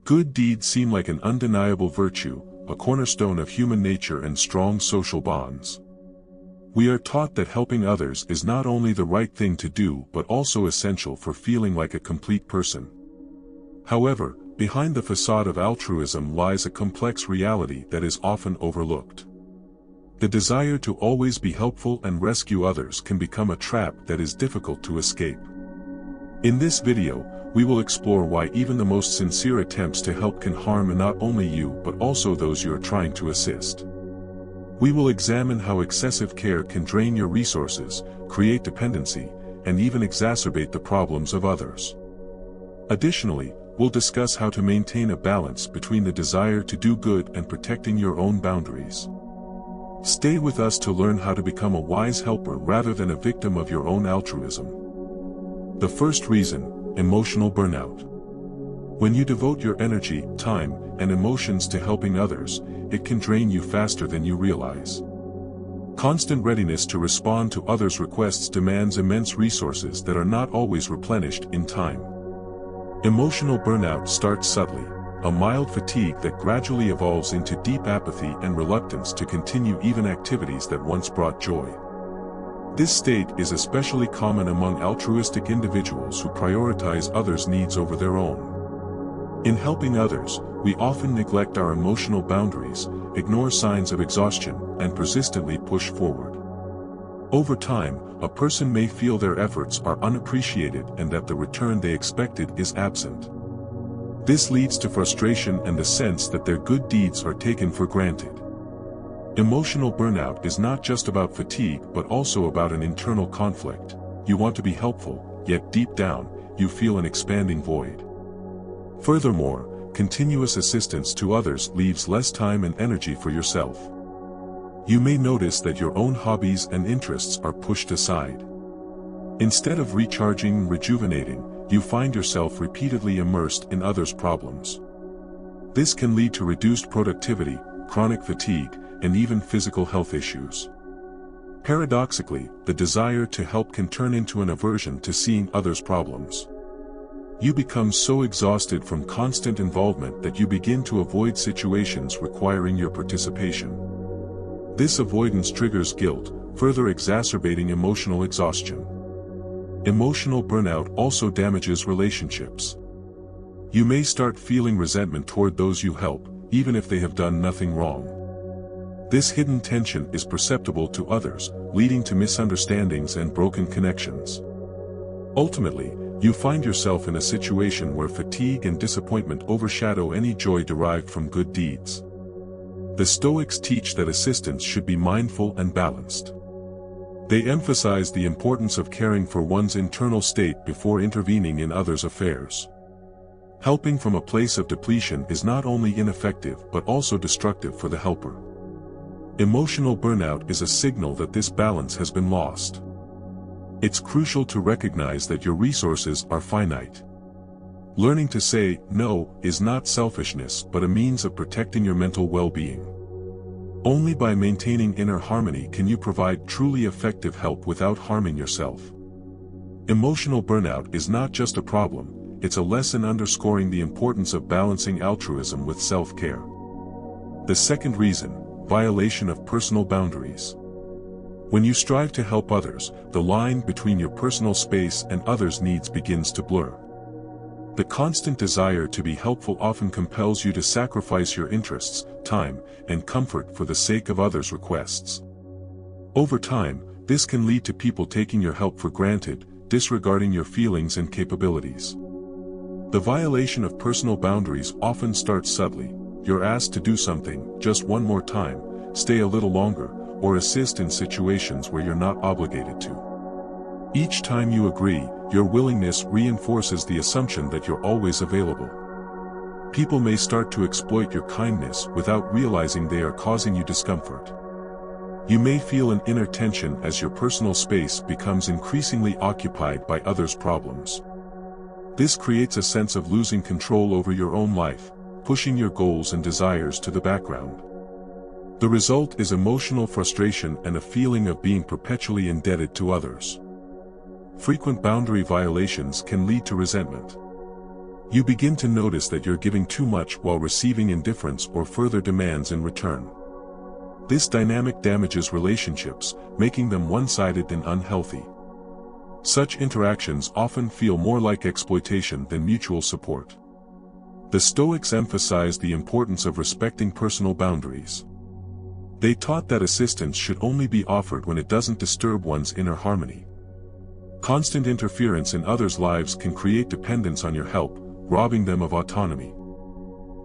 Good deeds seem like an undeniable virtue, a cornerstone of human nature and strong social bonds. We are taught that helping others is not only the right thing to do but also essential for feeling like a complete person. However, behind the facade of altruism lies a complex reality that is often overlooked. The desire to always be helpful and rescue others can become a trap that is difficult to escape. In this video, we will explore why even the most sincere attempts to help can harm not only you but also those you are trying to assist. We will examine how excessive care can drain your resources, create dependency, and even exacerbate the problems of others. Additionally, we'll discuss how to maintain a balance between the desire to do good and protecting your own boundaries. Stay with us to learn how to become a wise helper rather than a victim of your own altruism. The first reason: emotional burnout. When you devote your energy, time, and emotions to helping others, it can drain you faster than you realize. Constant readiness to respond to others' requests demands immense resources that are not always replenished in time. Emotional burnout starts subtly, a mild fatigue that gradually evolves into deep apathy and reluctance to continue even activities that once brought joy. This state is especially common among altruistic individuals who prioritize others' needs over their own. In helping others, we often neglect our emotional boundaries, ignore signs of exhaustion, and persistently push forward. Over time, a person may feel their efforts are unappreciated and that the return they expected is absent. This leads to frustration and the sense that their good deeds are taken for granted. Emotional burnout is not just about fatigue but also about an internal conflict. You want to be helpful, yet deep down, you feel an expanding void. Furthermore, continuous assistance to others leaves less time and energy for yourself. You may notice that your own hobbies and interests are pushed aside. Instead of recharging and rejuvenating, you find yourself repeatedly immersed in others' problems. This can lead to reduced productivity, chronic fatigue, and even physical health issues. Paradoxically, the desire to help can turn into an aversion to seeing others' problems. You become so exhausted from constant involvement that you begin to avoid situations requiring your participation. This avoidance triggers guilt, further exacerbating emotional exhaustion. Emotional burnout also damages relationships. You may start feeling resentment toward those you help, even if they have done nothing wrong. This hidden tension is perceptible to others, leading to misunderstandings and broken connections. Ultimately, you find yourself in a situation where fatigue and disappointment overshadow any joy derived from good deeds. The Stoics teach that assistance should be mindful and balanced. They emphasize the importance of caring for one's internal state before intervening in others' affairs. Helping from a place of depletion is not only ineffective but also destructive for the helper. Emotional burnout is a signal that this balance has been lost. It's crucial to recognize that your resources are finite. Learning to say no is not selfishness but a means of protecting your mental well-being. Only by maintaining inner harmony can you provide truly effective help without harming yourself. Emotional burnout is not just a problem, it's a lesson underscoring the importance of balancing altruism with self-care. The second reason: violation of personal boundaries. When you strive to help others, the line between your personal space and others' needs begins to blur. The constant desire to be helpful often compels you to sacrifice your interests, time, and comfort for the sake of others' requests. Over time, this can lead to people taking your help for granted, disregarding your feelings and capabilities. The violation of personal boundaries often starts subtly. You're asked to do something, just one more time, stay a little longer, or assist in situations where you're not obligated to. Each time you agree, your willingness reinforces the assumption that you're always available. People may start to exploit your kindness without realizing they are causing you discomfort. You may feel an inner tension as your personal space becomes increasingly occupied by others' problems. This creates a sense of losing control over your own life, pushing your goals and desires to the background. The result is emotional frustration and a feeling of being perpetually indebted to others. Frequent boundary violations can lead to resentment. You begin to notice that you're giving too much while receiving indifference or further demands in return. This dynamic damages relationships, making them one-sided and unhealthy. Such interactions often feel more like exploitation than mutual support. The Stoics emphasized the importance of respecting personal boundaries. They taught that assistance should only be offered when it doesn't disturb one's inner harmony. Constant interference in others' lives can create dependence on your help, robbing them of autonomy.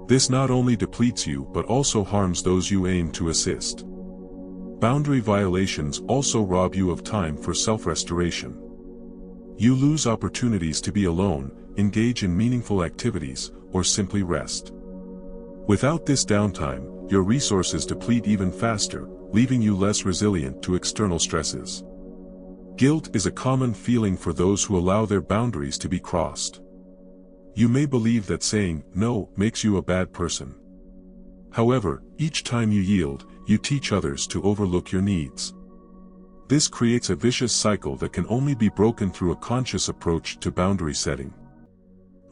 This not only depletes you but also harms those you aim to assist. Boundary violations also rob you of time for self-restoration. You lose opportunities to be alone, engage in meaningful activities, or simply rest. Without this downtime, your resources deplete even faster, leaving you less resilient to external stresses. Guilt is a common feeling for those who allow their boundaries to be crossed. You may believe that saying no makes you a bad person. However, each time you yield, you teach others to overlook your needs. This creates a vicious cycle that can only be broken through a conscious approach to boundary setting.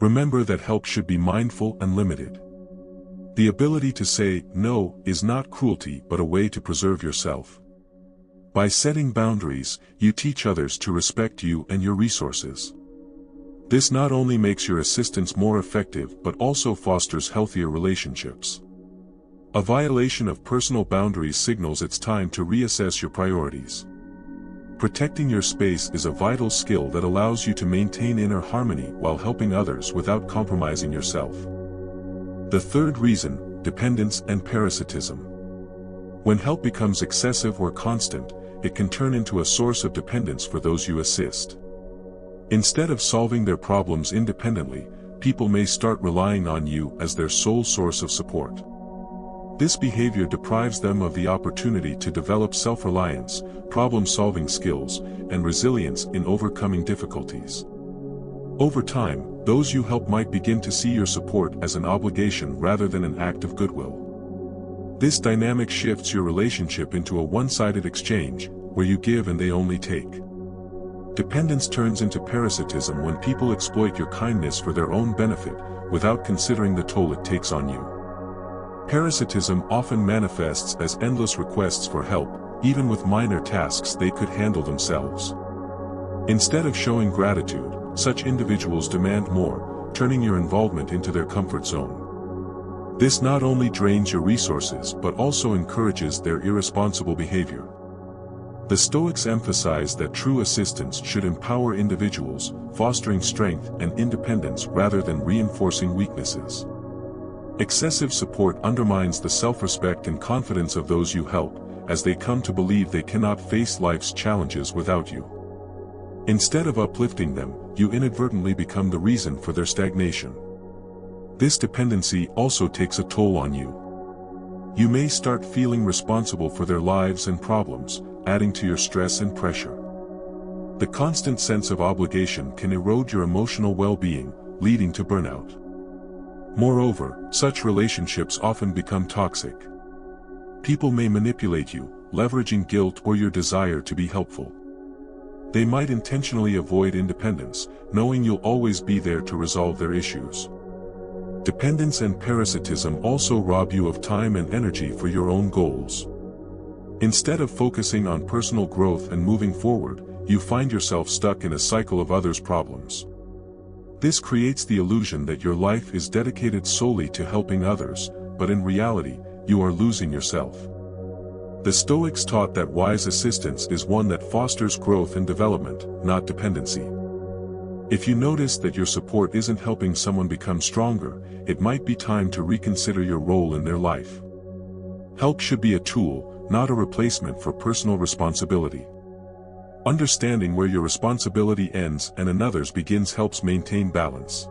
Remember that help should be mindful and limited. The ability to say no is not cruelty but a way to preserve yourself. By setting boundaries, you teach others to respect you and your resources. This not only makes your assistance more effective but also fosters healthier relationships. A violation of personal boundaries signals it's time to reassess your priorities. Protecting your space is a vital skill that allows you to maintain inner harmony while helping others without compromising yourself. The third reason, dependence and parasitism. When help becomes excessive or constant, it can turn into a source of dependence for those you assist. Instead of solving their problems independently, people may start relying on you as their sole source of support. This behavior deprives them of the opportunity to develop self-reliance, problem-solving skills, and resilience in overcoming difficulties. Over time, those you help might begin to see your support as an obligation rather than an act of goodwill. This dynamic shifts your relationship into a one-sided exchange, where you give and they only take. Dependence turns into parasitism when people exploit your kindness for their own benefit, without considering the toll it takes on you. Parasitism often manifests as endless requests for help, even with minor tasks they could handle themselves. Instead of showing gratitude, such individuals demand more, turning your involvement into their comfort zone. This not only drains your resources but also encourages their irresponsible behavior. The Stoics emphasize that true assistance should empower individuals, fostering strength and independence rather than reinforcing weaknesses. Excessive support undermines the self-respect and confidence of those you help, as they come to believe they cannot face life's challenges without you. Instead of uplifting them, you inadvertently become the reason for their stagnation. This dependency also takes a toll on you. You may start feeling responsible for their lives and problems, adding to your stress and pressure. The constant sense of obligation can erode your emotional well-being, leading to burnout. Moreover, such relationships often become toxic. People may manipulate you, leveraging guilt or your desire to be helpful. They might intentionally avoid independence, knowing you'll always be there to resolve their issues. Dependence and parasitism also rob you of time and energy for your own goals. Instead of focusing on personal growth and moving forward, you find yourself stuck in a cycle of others' problems. This creates the illusion that your life is dedicated solely to helping others, but in reality, you are losing yourself. The Stoics taught that wise assistance is one that fosters growth and development, not dependency. If you notice that your support isn't helping someone become stronger, it might be time to reconsider your role in their life. Help should be a tool, not a replacement for personal responsibility. Understanding where your responsibility ends and another's begins helps maintain balance.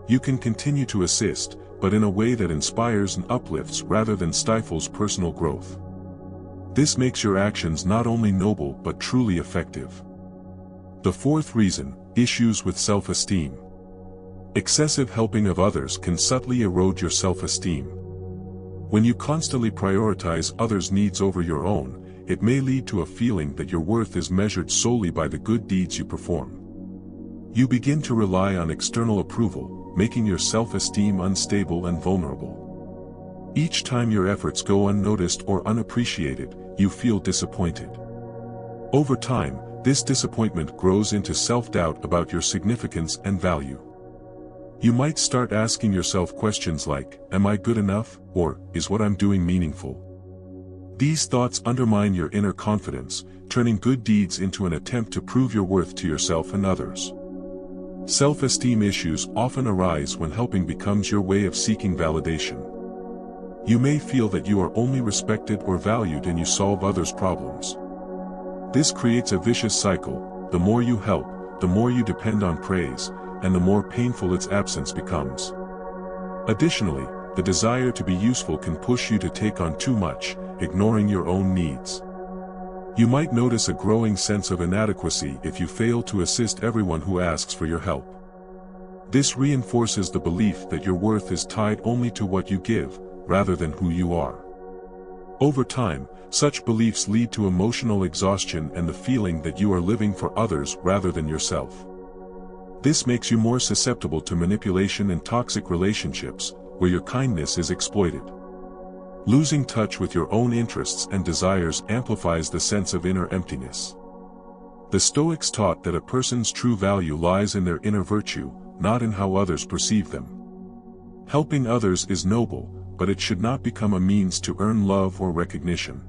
You can continue to assist, but in a way that inspires and uplifts rather than stifles personal growth. This makes your actions not only noble but truly effective. The fourth reason, issues with self-esteem. Excessive helping of others can subtly erode your self-esteem. When you constantly prioritize others' needs over your own, it may lead to a feeling that your worth is measured solely by the good deeds you perform. You begin to rely on external approval, making your self-esteem unstable and vulnerable. Each time your efforts go unnoticed or unappreciated, you feel disappointed. Over time, this disappointment grows into self-doubt about your significance and value. You might start asking yourself questions like, am I good enough, or is what I'm doing meaningful? These thoughts undermine your inner confidence, turning good deeds into an attempt to prove your worth to yourself and others. Self-esteem issues often arise when helping becomes your way of seeking validation. You may feel that you are only respected or valued and you solve others' problems. This creates a vicious cycle. The more you help, the more you depend on praise, and the more painful its absence becomes. Additionally, the desire to be useful can push you to take on too much, ignoring your own needs. You might notice a growing sense of inadequacy if you fail to assist everyone who asks for your help. This reinforces the belief that your worth is tied only to what you give, rather than who you are. Over time, such beliefs lead to emotional exhaustion and the feeling that you are living for others rather than yourself. This makes you more susceptible to manipulation and toxic relationships, where your kindness is exploited. Losing touch with your own interests and desires amplifies the sense of inner emptiness. The Stoics taught that a person's true value lies in their inner virtue, not in how others perceive them. Helping others is noble, but it should not become a means to earn love or recognition.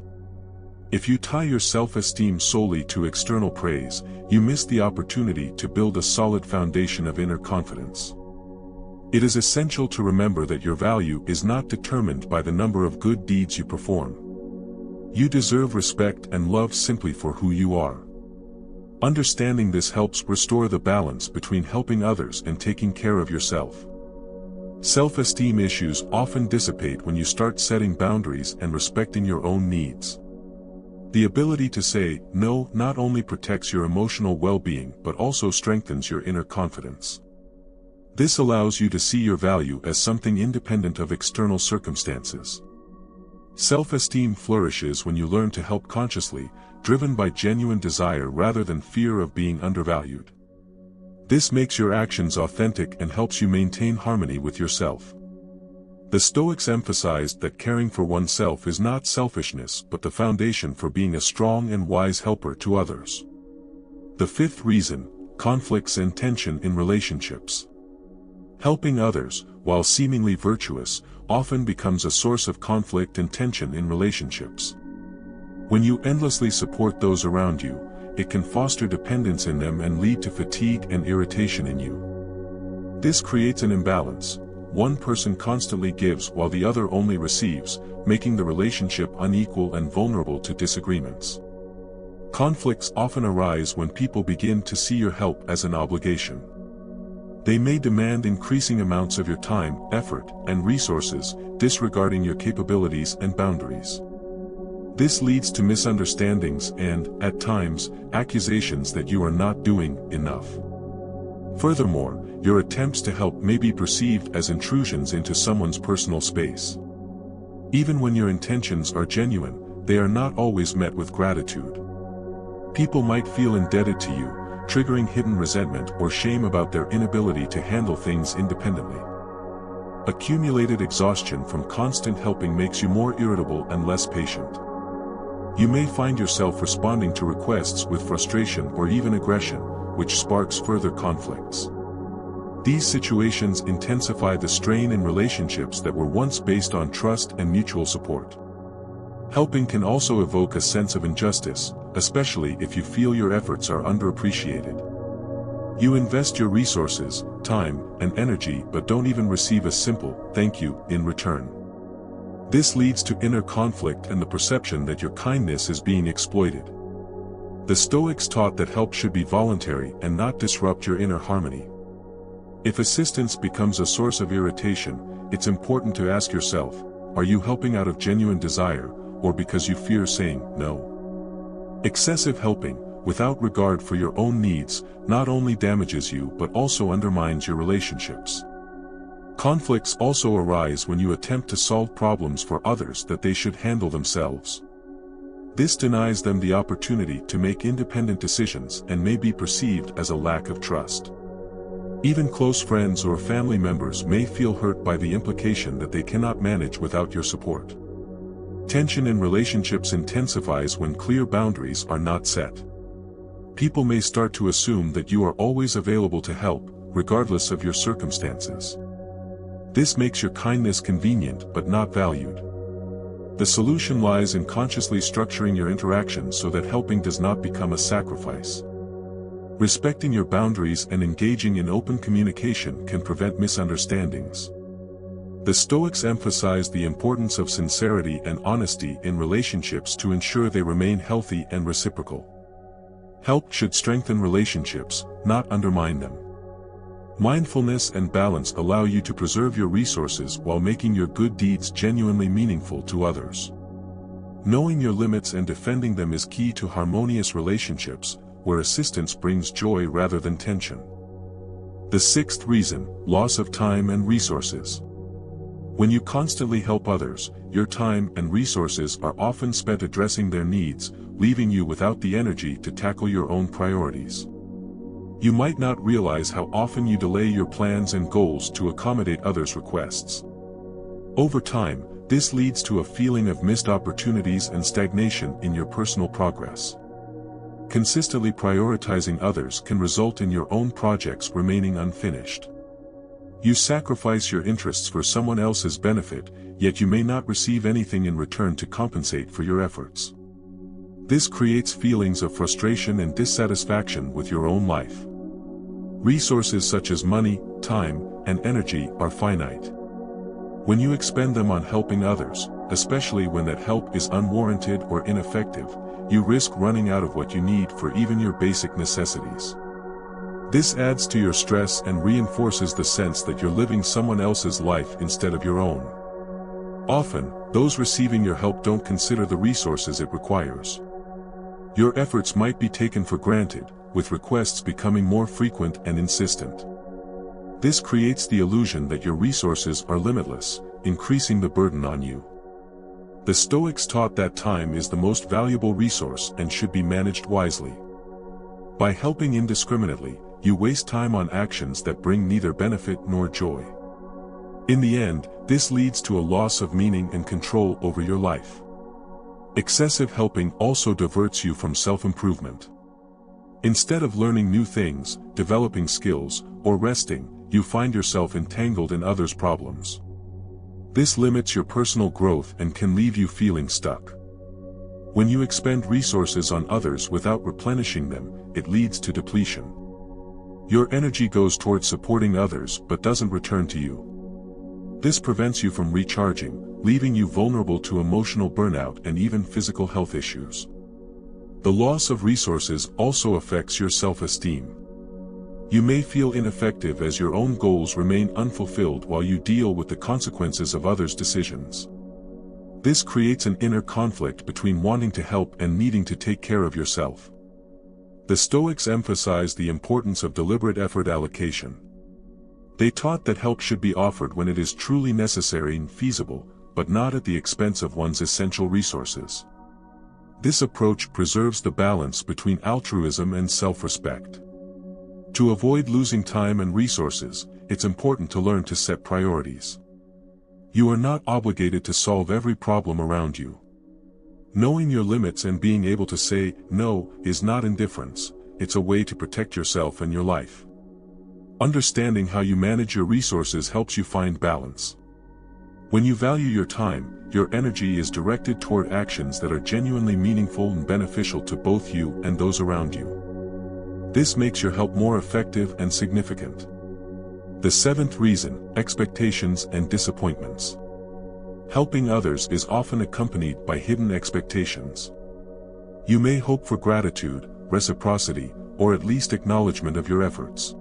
If you tie your self-esteem solely to external praise, you miss the opportunity to build a solid foundation of inner confidence. It is essential to remember that your value is not determined by the number of good deeds you perform. You deserve respect and love simply for who you are. Understanding this helps restore the balance between helping others and taking care of yourself. Self-esteem issues often dissipate when you start setting boundaries and respecting your own needs. The ability to say no not only protects your emotional well-being but also strengthens your inner confidence. This allows you to see your value as something independent of external circumstances. Self-esteem flourishes when you learn to help consciously, driven by genuine desire rather than fear of being undervalued. This makes your actions authentic and helps you maintain harmony with yourself. The Stoics emphasized that caring for oneself is not selfishness but the foundation for being a strong and wise helper to others. The fifth reason: conflicts and tension in relationships. Helping others, while seemingly virtuous, often becomes a source of conflict and tension in relationships. When you endlessly support those around you, it can foster dependence in them and lead to fatigue and irritation in you. This creates an imbalance. One person constantly gives while the other only receives, making the relationship unequal and vulnerable to disagreements. Conflicts often arise when people begin to see your help as an obligation. They may demand increasing amounts of your time, effort, and resources, disregarding your capabilities and boundaries. This leads to misunderstandings and, at times, accusations that you are not doing enough. Furthermore, your attempts to help may be perceived as intrusions into someone's personal space. Even when your intentions are genuine, they are not always met with gratitude. People might feel indebted to you, triggering hidden resentment or shame about their inability to handle things independently. Accumulated exhaustion from constant helping makes you more irritable and less patient. You may find yourself responding to requests with frustration or even aggression, which sparks further conflicts. These situations intensify the strain in relationships that were once based on trust and mutual support. Helping can also evoke a sense of injustice, especially if you feel your efforts are underappreciated. You invest your resources, time, and energy but don't even receive a simple "thank you" in return. This leads to inner conflict and the perception that your kindness is being exploited. The Stoics taught that help should be voluntary and not disrupt your inner harmony. If assistance becomes a source of irritation, it's important to ask yourself, are you helping out of genuine desire, or because you fear saying no? Excessive helping, without regard for your own needs, not only damages you but also undermines your relationships. Conflicts also arise when you attempt to solve problems for others that they should handle themselves. This denies them the opportunity to make independent decisions and may be perceived as a lack of trust. Even close friends or family members may feel hurt by the implication that they cannot manage without your support. Tension in relationships intensifies when clear boundaries are not set. People may start to assume that you are always available to help, regardless of your circumstances. This makes your kindness convenient but not valued. The solution lies in consciously structuring your interactions so that helping does not become a sacrifice. Respecting your boundaries and engaging in open communication can prevent misunderstandings. The Stoics emphasize the importance of sincerity and honesty in relationships to ensure they remain healthy and reciprocal. Help should strengthen relationships, not undermine them. Mindfulness and balance allow you to preserve your resources while making your good deeds genuinely meaningful to others. Knowing your limits and defending them is key to harmonious relationships, where assistance brings joy rather than tension. The sixth reason: loss of time and resources. When you constantly help others, your time and resources are often spent addressing their needs, leaving you without the energy to tackle your own priorities. You might not realize how often you delay your plans and goals to accommodate others' requests. Over time, this leads to a feeling of missed opportunities and stagnation in your personal progress. Consistently prioritizing others can result in your own projects remaining unfinished. You sacrifice your interests for someone else's benefit, yet you may not receive anything in return to compensate for your efforts. This creates feelings of frustration and dissatisfaction with your own life. Resources such as money, time, and energy are finite. When you expend them on helping others, especially when that help is unwarranted or ineffective, you risk running out of what you need for even your basic necessities. This adds to your stress and reinforces the sense that you're living someone else's life instead of your own. Often, those receiving your help don't consider the resources it requires. Your efforts might be taken for granted, with requests becoming more frequent and insistent. This creates the illusion that your resources are limitless, increasing the burden on you. The Stoics taught that time is the most valuable resource and should be managed wisely. By helping indiscriminately, you waste time on actions that bring neither benefit nor joy. In the end, this leads to a loss of meaning and control over your life. Excessive helping also diverts you from self-improvement. Instead of learning new things, developing skills, or resting, you find yourself entangled in others' problems. This limits your personal growth and can leave you feeling stuck. When you expend resources on others without replenishing them, it leads to depletion. Your energy goes towards supporting others but doesn't return to you. This prevents you from recharging, leaving you vulnerable to emotional burnout and even physical health issues. The loss of resources also affects your self-esteem. You may feel ineffective as your own goals remain unfulfilled while you deal with the consequences of others' decisions. This creates an inner conflict between wanting to help and needing to take care of yourself. The Stoics emphasize the importance of deliberate effort allocation. They taught that help should be offered when it is truly necessary and feasible, but not at the expense of one's essential resources. This approach preserves the balance between altruism and self-respect. To avoid losing time and resources, it's important to learn to set priorities. You are not obligated to solve every problem around you. Knowing your limits and being able to say no is not indifference, it's a way to protect yourself and your life. Understanding how you manage your resources helps you find balance. When you value your time, your energy is directed toward actions that are genuinely meaningful and beneficial to both you and those around you. This makes your help more effective and significant. The seventh reason: expectations and disappointments. Helping others is often accompanied by hidden expectations. You may hope for gratitude, reciprocity, or at least acknowledgement of your efforts.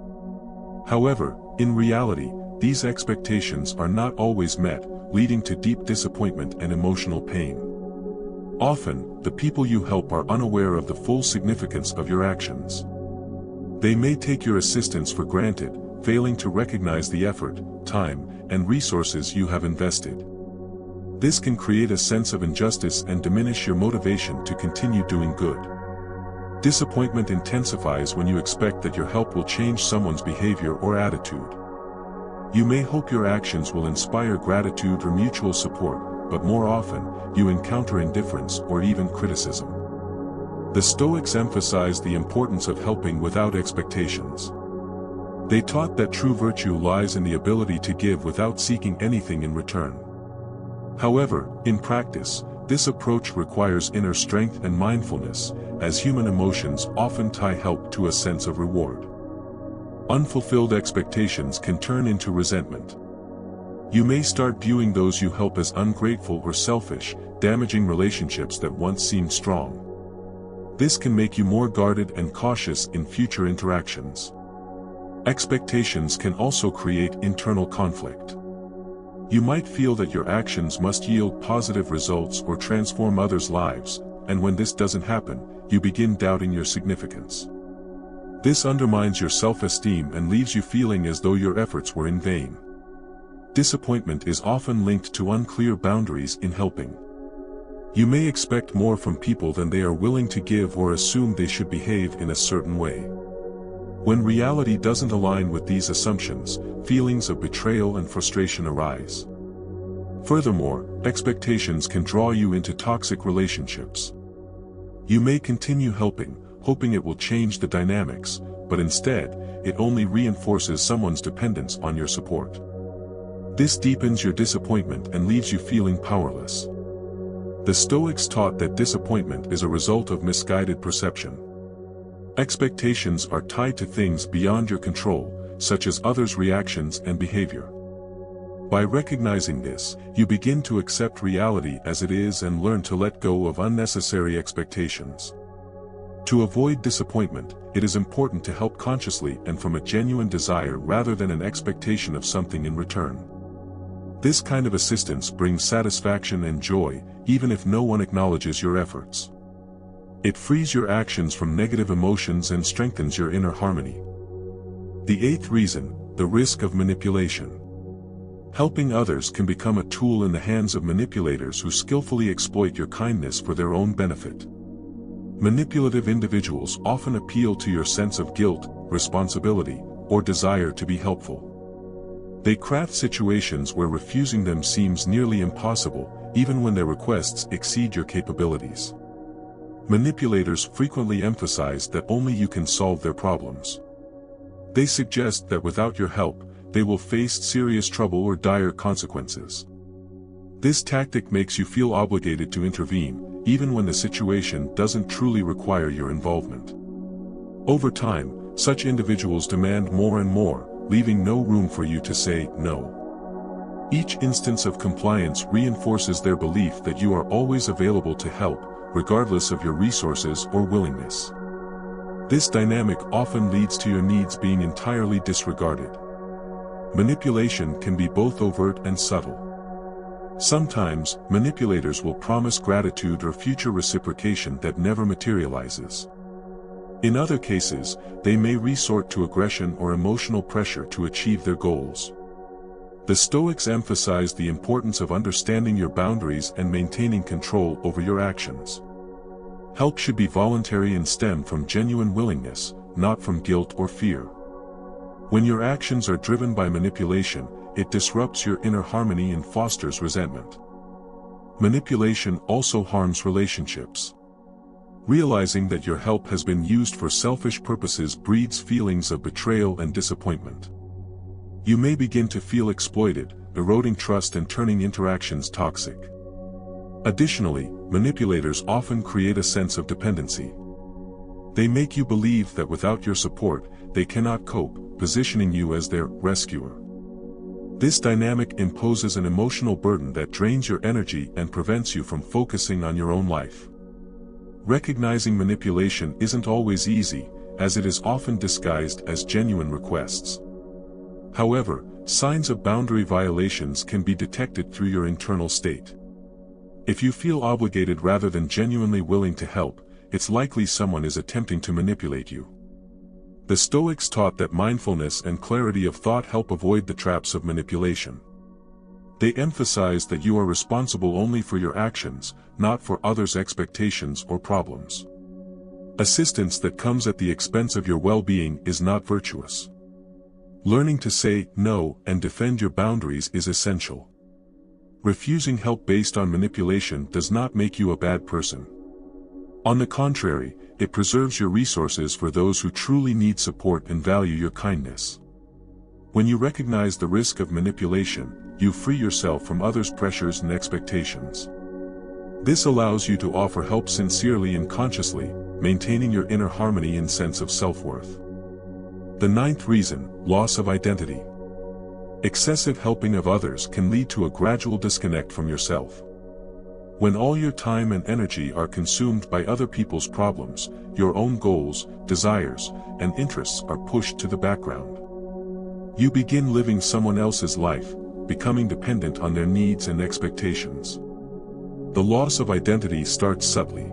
However, in reality, these expectations are not always met, leading to deep disappointment and emotional pain. Often, the people you help are unaware of the full significance of your actions. They may take your assistance for granted, failing to recognize the effort, time, and resources you have invested. This can create a sense of injustice and diminish your motivation to continue doing good. Disappointment intensifies when you expect that your help will change someone's behavior or attitude. You may hope your actions will inspire gratitude or mutual support, but more often, you encounter indifference or even criticism. The Stoics emphasized the importance of helping without expectations. They taught that true virtue lies in the ability to give without seeking anything in return. However, in practice, this approach requires inner strength and mindfulness, as human emotions often tie help to a sense of reward. Unfulfilled expectations can turn into resentment. You may start viewing those you help as ungrateful or selfish, damaging relationships that once seemed strong. This can make you more guarded and cautious in future interactions. Expectations can also create internal conflict. You might feel that your actions must yield positive results or transform others' lives, and when this doesn't happen, you begin doubting your significance. This undermines your self-esteem and leaves you feeling as though your efforts were in vain. Disappointment is often linked to unclear boundaries in helping. You may expect more from people than they are willing to give or assume they should behave in a certain way. When reality doesn't align with these assumptions, feelings of betrayal and frustration arise. Furthermore, expectations can draw you into toxic relationships. You may continue helping, hoping it will change the dynamics, but instead, it only reinforces someone's dependence on your support. This deepens your disappointment and leaves you feeling powerless. The Stoics taught that disappointment is a result of misguided perception. Expectations are tied to things beyond your control, such as others' reactions and behavior. By recognizing this, you begin to accept reality as it is and learn to let go of unnecessary expectations. To avoid disappointment, it is important to help consciously and from a genuine desire rather than an expectation of something in return. This kind of assistance brings satisfaction and joy, even if no one acknowledges your efforts. It frees your actions from negative emotions and strengthens your inner harmony. The eighth reason, the risk of manipulation. Helping others can become a tool in the hands of manipulators who skillfully exploit your kindness for their own benefit. Manipulative individuals often appeal to your sense of guilt, responsibility, or desire to be helpful. They craft situations where refusing them seems nearly impossible, even when their requests exceed your capabilities. Manipulators frequently emphasize that only you can solve their problems. They suggest that without your help, they will face serious trouble or dire consequences. This tactic makes you feel obligated to intervene, even when the situation doesn't truly require your involvement. Over time, such individuals demand more and more, leaving no room for you to say no. Each instance of compliance reinforces their belief that you are always available to help, regardless of your resources or willingness. This dynamic often leads to your needs being entirely disregarded. Manipulation can be both overt and subtle. Sometimes, manipulators will promise gratitude or future reciprocation that never materializes. In other cases, they may resort to aggression or emotional pressure to achieve their goals. The Stoics emphasized the importance of understanding your boundaries and maintaining control over your actions. Help should be voluntary and stem from genuine willingness, not from guilt or fear. When your actions are driven by manipulation, it disrupts your inner harmony and fosters resentment. Manipulation also harms relationships. Realizing that your help has been used for selfish purposes breeds feelings of betrayal and disappointment. You may begin to feel exploited, eroding trust and turning interactions toxic. Additionally, manipulators often create a sense of dependency. They make you believe that without your support, they cannot cope, positioning you as their rescuer. This dynamic imposes an emotional burden that drains your energy and prevents you from focusing on your own life. Recognizing manipulation isn't always easy, as it is often disguised as genuine requests. However, signs of boundary violations can be detected through your internal state. If you feel obligated rather than genuinely willing to help, it's likely someone is attempting to manipulate you. The Stoics taught that mindfulness and clarity of thought help avoid the traps of manipulation. They emphasize that you are responsible only for your actions, not for others' expectations or problems. Assistance that comes at the expense of your well-being is not virtuous. Learning to say no and defend your boundaries is essential. Refusing help based on manipulation does not make you a bad person. On the contrary, it preserves your resources for those who truly need support and value your kindness. When you recognize the risk of manipulation, you free yourself from others' pressures and expectations. This allows you to offer help sincerely and consciously, maintaining your inner harmony and sense of self-worth. The ninth reason, loss of identity. Excessive helping of others can lead to a gradual disconnect from yourself. When all your time and energy are consumed by other people's problems, your own goals, desires, and interests are pushed to the background. You begin living someone else's life, becoming dependent on their needs and expectations. The loss of identity starts subtly.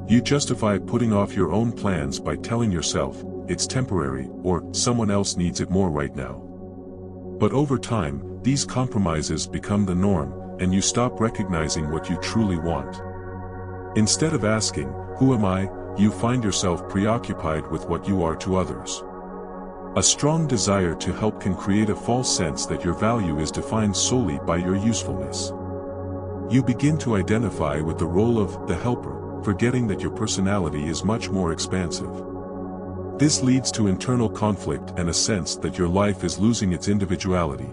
You justify putting off your own plans by telling yourself, it's temporary, or someone else needs it more right now. But over time, these compromises become the norm, and you stop recognizing what you truly want. Instead of asking, who am I, you find yourself preoccupied with what you are to others. A strong desire to help can create a false sense that your value is defined solely by your usefulness. You begin to identify with the role of the helper, forgetting that your personality is much more expansive. This leads to internal conflict and a sense that your life is losing its individuality.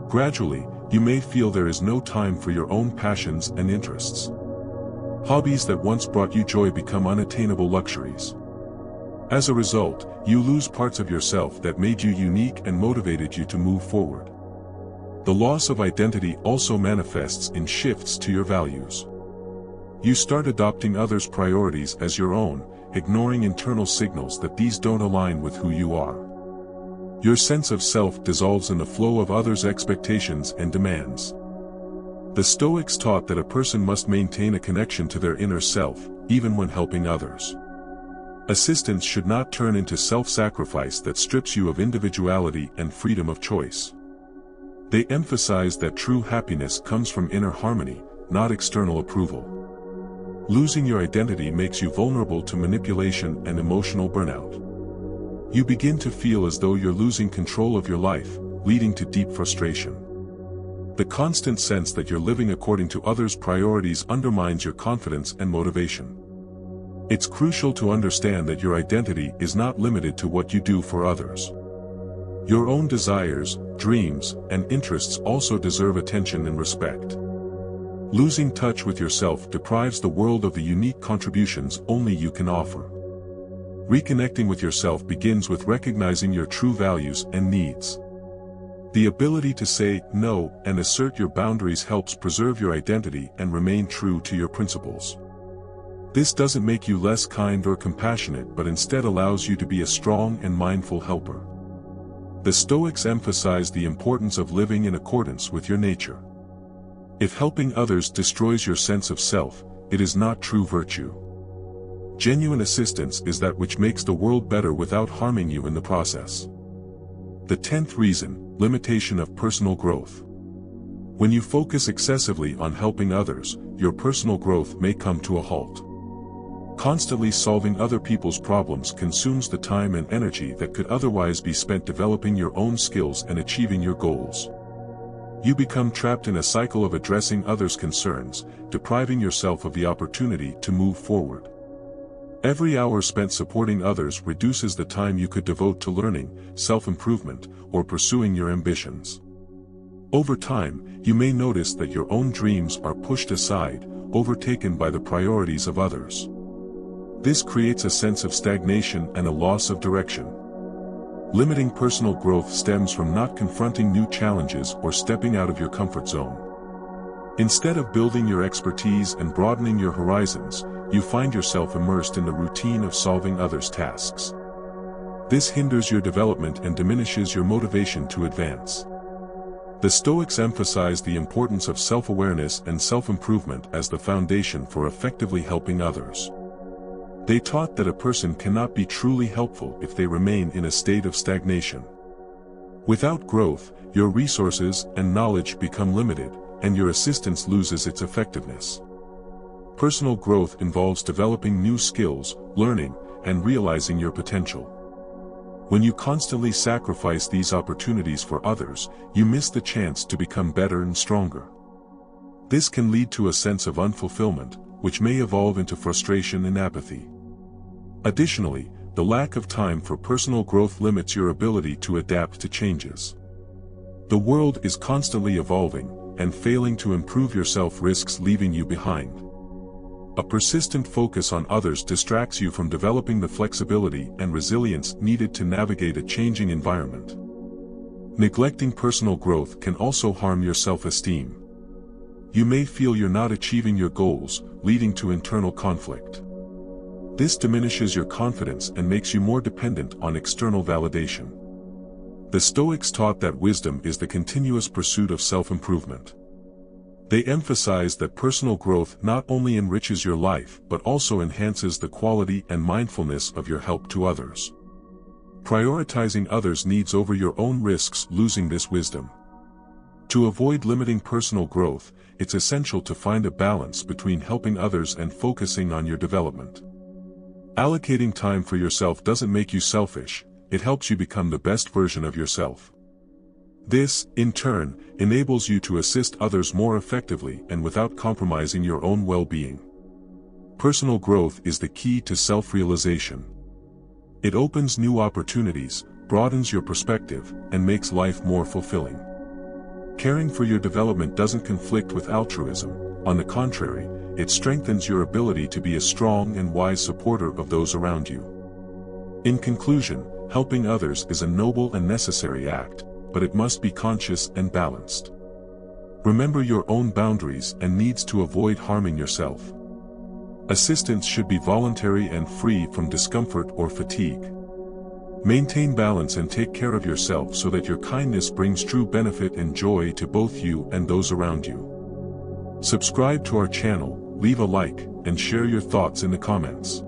Gradually, you may feel there is no time for your own passions and interests. Hobbies that once brought you joy become unattainable luxuries. As a result, you lose parts of yourself that made you unique and motivated you to move forward. The loss of identity also manifests in shifts to your values. You start adopting others' priorities as your own, ignoring internal signals that these don't align with who you are. Your sense of self dissolves in the flow of others' expectations and demands. The Stoics taught that a person must maintain a connection to their inner self, even when helping others. Assistance should not turn into self-sacrifice that strips you of individuality and freedom of choice. They emphasize that true happiness comes from inner harmony, not external approval. Losing your identity makes you vulnerable to manipulation and emotional burnout. You begin to feel as though you're losing control of your life, leading to deep frustration. The constant sense that you're living according to others' priorities undermines your confidence and motivation. It's crucial to understand that your identity is not limited to what you do for others. Your own desires, dreams, and interests also deserve attention and respect. Losing touch with yourself deprives the world of the unique contributions only you can offer. Reconnecting with yourself begins with recognizing your true values and needs. The ability to say no and assert your boundaries helps preserve your identity and remain true to your principles. This doesn't make you less kind or compassionate, but instead allows you to be a strong and mindful helper. The Stoics emphasize the importance of living in accordance with your nature. If helping others destroys your sense of self, it is not true virtue. Genuine assistance is that which makes the world better without harming you in the process. The 10th reason, limitation of personal growth. When you focus excessively on helping others, your personal growth may come to a halt. Constantly solving other people's problems consumes the time and energy that could otherwise be spent developing your own skills and achieving your goals. You become trapped in a cycle of addressing others' concerns, depriving yourself of the opportunity to move forward. Every hour spent supporting others reduces the time you could devote to learning, self-improvement, or pursuing your ambitions. Over time, you may notice that your own dreams are pushed aside, overtaken by the priorities of others. This creates a sense of stagnation and a loss of direction. Limiting personal growth stems from not confronting new challenges or stepping out of your comfort zone. Instead of building your expertise and broadening your horizons, you find yourself immersed in the routine of solving others' tasks. This hinders your development and diminishes your motivation to advance. The Stoics emphasize the importance of self-awareness and self-improvement as the foundation for effectively helping others. They taught that a person cannot be truly helpful if they remain in a state of stagnation. Without growth, your resources and knowledge become limited, and your assistance loses its effectiveness. Personal growth involves developing new skills, learning, and realizing your potential. When you constantly sacrifice these opportunities for others, you miss the chance to become better and stronger. This can lead to a sense of unfulfillment, which may evolve into frustration and apathy. Additionally, the lack of time for personal growth limits your ability to adapt to changes. The world is constantly evolving, and failing to improve yourself risks leaving you behind. A persistent focus on others distracts you from developing the flexibility and resilience needed to navigate a changing environment. Neglecting personal growth can also harm your self-esteem. You may feel you're not achieving your goals, leading to internal conflict. This diminishes your confidence and makes you more dependent on external validation. The Stoics taught that wisdom is the continuous pursuit of self-improvement. They emphasize that personal growth not only enriches your life but also enhances the quality and mindfulness of your help to others. Prioritizing others' needs over your own risks losing this wisdom. To avoid limiting personal growth, it's essential to find a balance between helping others and focusing on your development. Allocating time for yourself doesn't make you selfish, it helps you become the best version of yourself. This, in turn, enables you to assist others more effectively and without compromising your own well-being. Personal growth is the key to self-realization. It opens new opportunities, broadens your perspective, and makes life more fulfilling. Caring for your development doesn't conflict with altruism. On the contrary, it strengthens your ability to be a strong and wise supporter of those around you. In conclusion, helping others is a noble and necessary act, but it must be conscious and balanced. Remember your own boundaries and needs to avoid harming yourself. Assistance should be voluntary and free from discomfort or fatigue. Maintain balance and take care of yourself so that your kindness brings true benefit and joy to both you and those around you. Subscribe to our channel, leave a like, and share your thoughts in the comments.